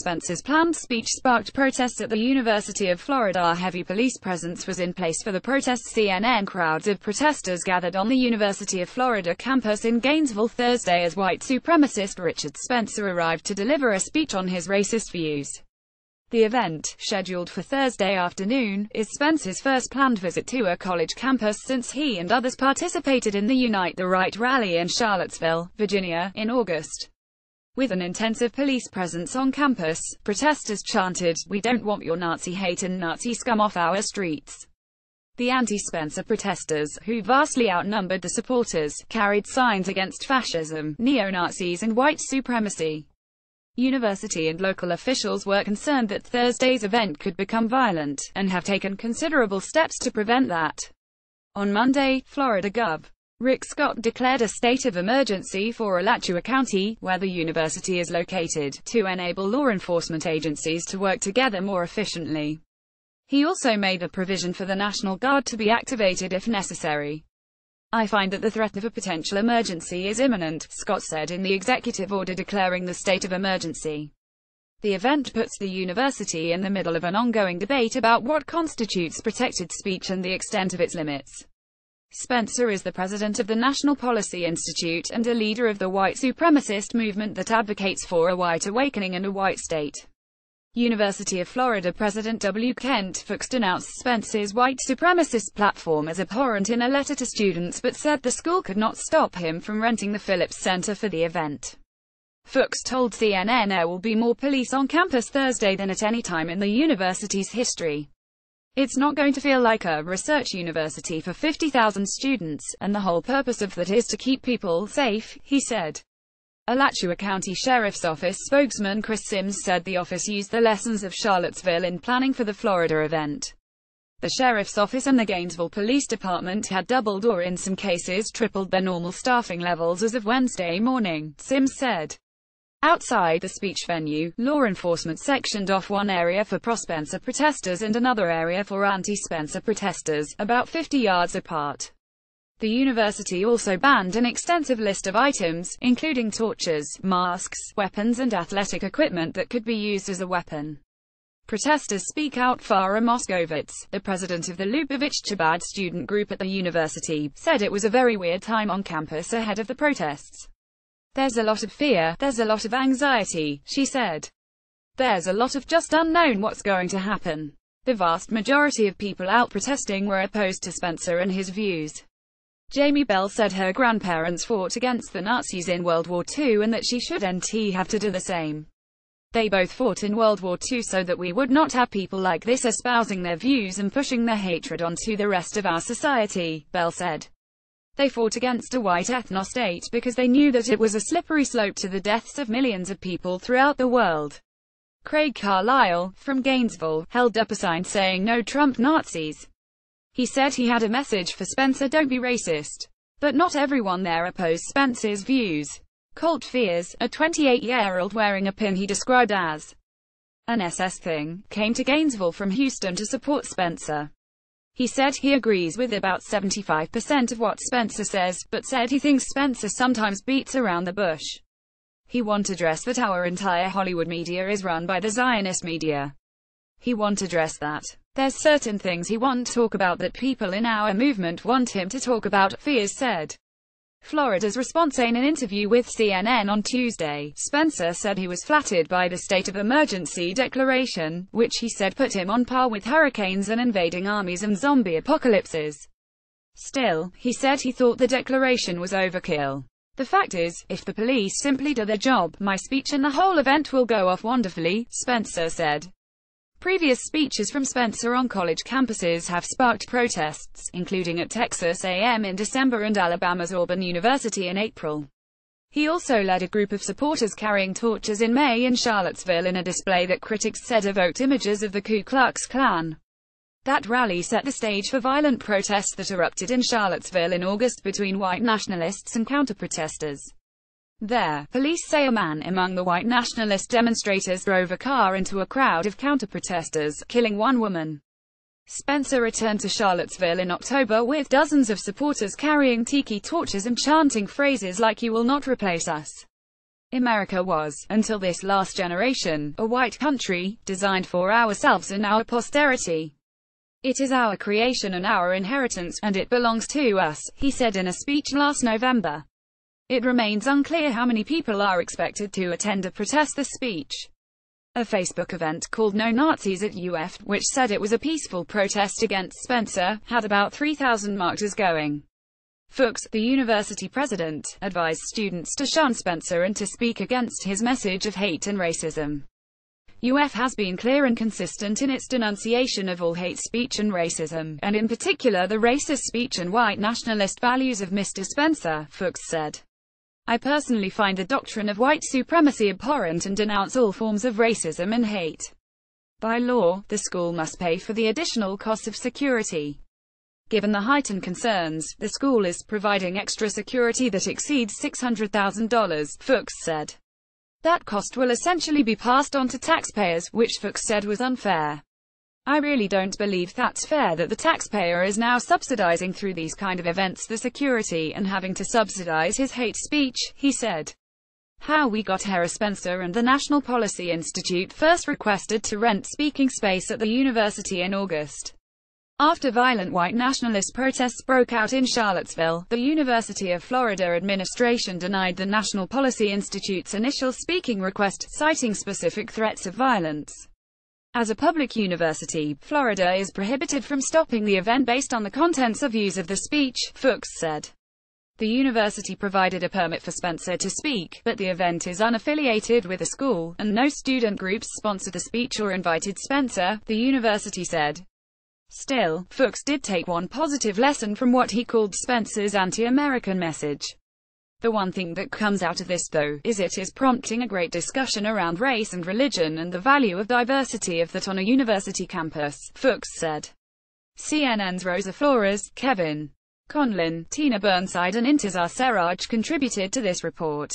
Spencer's planned speech sparked protests at the University of Florida. A heavy police presence was in place for the protests. CNN crowds of protesters gathered on the University of Florida campus in Gainesville Thursday as white supremacist Richard Spencer arrived to deliver a speech on his racist views. The event, scheduled for Thursday afternoon, is Spencer's first planned visit to a college campus since he and others participated in the Unite the Right rally in Charlottesville, Virginia, in August. With an intensive police presence on campus, protesters chanted, "We don't want your Nazi hate and Nazi scum off our streets." The anti-Spencer protesters, who vastly outnumbered the supporters, carried signs against fascism, neo-Nazis and white supremacy. University and local officials were concerned that Thursday's event could become violent, and have taken considerable steps to prevent that. On Monday, Florida Gov. Rick Scott declared a state of emergency for Alachua County, where the university is located, to enable law enforcement agencies to work together more efficiently. He also made a provision for the National Guard to be activated if necessary. "I find that the threat of a potential emergency is imminent," Scott said in the executive order declaring the state of emergency. The event puts the university in the middle of an ongoing debate about what constitutes protected speech and the extent of its limits. Spencer is the president of the National Policy Institute, and a leader of the white supremacist movement that advocates for a white awakening and a white state. University of Florida President W. Kent Fuchs denounced Spencer's white supremacist platform as abhorrent in a letter to students, but said the school could not stop him from renting the Phillips Center for the event. Fuchs told CNN there will be more police on campus Thursday than at any time in the university's history. "It's not going to feel like a research university for 50,000 students, and the whole purpose of that is to keep people safe," he said. Alachua County Sheriff's Office spokesman Chris Sims said the office used the lessons of Charlottesville in planning for the Florida event. The Sheriff's Office and the Gainesville Police Department had doubled or in some cases tripled their normal staffing levels as of Wednesday morning, Sims said. Outside the speech venue, law enforcement sectioned off one area for pro-Spencer protesters and another area for anti-Spencer protesters, about 50 yards apart. The university also banned an extensive list of items, including torches, masks, weapons and athletic equipment that could be used as a weapon. Protesters speak out. Farah Moscovitz, the president of the Lubavitch Chabad student group at the university, said it was a very weird time on campus ahead of the protests. "There's a lot of fear, there's a lot of anxiety," she said. "There's a lot of just unknown what's going to happen." The vast majority of people out protesting were opposed to Spencer and his views. Jamie Bell said her grandparents fought against the Nazis in World War II and that she shouldn't have to do the same. "They both fought in World War II so that we would not have people like this espousing their views and pushing their hatred onto the rest of our society," Bell said. "They fought against a white ethno-state because they knew that it was a slippery slope to the deaths of millions of people throughout the world." Craig Carlisle, from Gainesville, held up a sign saying "No Trump Nazis." He said he had a message for Spencer: "Don't be racist." But not everyone there opposed Spencer's views. Colt Fears, a 28-year-old wearing a pin he described as an SS thing, came to Gainesville from Houston to support Spencer. He said he agrees with about 75% of what Spencer says, but said he thinks Spencer sometimes beats around the bush. He won't address that our entire Hollywood media is run by the Zionist media. He won't address that. There's certain things he won't talk about that people in our movement want him to talk about, Fears said. Florida's response in an interview with CNN on Tuesday, Spencer said he was flattered by the state of emergency declaration, which he said put him on par with hurricanes and invading armies and zombie apocalypses. Still, he said he thought the declaration was overkill. "The fact is, if the police simply do their job, my speech and the whole event will go off wonderfully," Spencer said. Previous speeches from Spencer on college campuses have sparked protests, including at Texas A&M in December and Alabama's Auburn University in April. He also led a group of supporters carrying torches in May in Charlottesville in a display that critics said evoked images of the Ku Klux Klan. That rally set the stage for violent protests that erupted in Charlottesville in August between white nationalists and counter-protesters. There, police say a man among the white nationalist demonstrators drove a car into a crowd of counter-protesters, killing one woman. Spencer returned to Charlottesville in October with dozens of supporters carrying tiki torches and chanting phrases like "You will not replace us." America was, until this last generation, a white country, designed for ourselves and our posterity. It is our creation and our inheritance, and it belongs to us, he said in a speech last November. It remains unclear how many people are expected to attend a protest this speech. A Facebook event called No Nazis at UF, which said it was a peaceful protest against Spencer, had about 3,000 marketers going. Fuchs, the university president, advised students to shun Spencer and to speak against his message of hate and racism. UF has been clear and consistent in its denunciation of all hate speech and racism, and in particular the racist speech and white nationalist values of Mr. Spencer, Fuchs said. I personally find the doctrine of white supremacy abhorrent and denounce all forms of racism and hate. By law, the school must pay for the additional cost of security. Given the heightened concerns, the school is providing extra security that exceeds $600,000, Fuchs said. That cost will essentially be passed on to taxpayers, which Fuchs said was unfair. I really don't believe that's fair that the taxpayer is now subsidizing through these kind of events the security and having to subsidize his hate speech, he said. How we got here. Spencer and the National Policy Institute first requested to rent speaking space at the university in August. After violent white nationalist protests broke out in Charlottesville, the University of Florida administration denied the National Policy Institute's initial speaking request, citing specific threats of violence. As a public university, Florida is prohibited from stopping the event based on the contents or views of the speech, Fuchs said. The university provided a permit for Spencer to speak, but the event is unaffiliated with the school, and no student groups sponsored the speech or invited Spencer, the university said. Still, Fuchs did take one positive lesson from what he called Spencer's anti-American message. The one thing that comes out of this, though, is it is prompting a great discussion around race and religion and the value of diversity of that on a university campus, Fuchs said. CNN's Rosa Flores, Kevin Conlin, Tina Burnside and Intizar Serraj contributed to this report.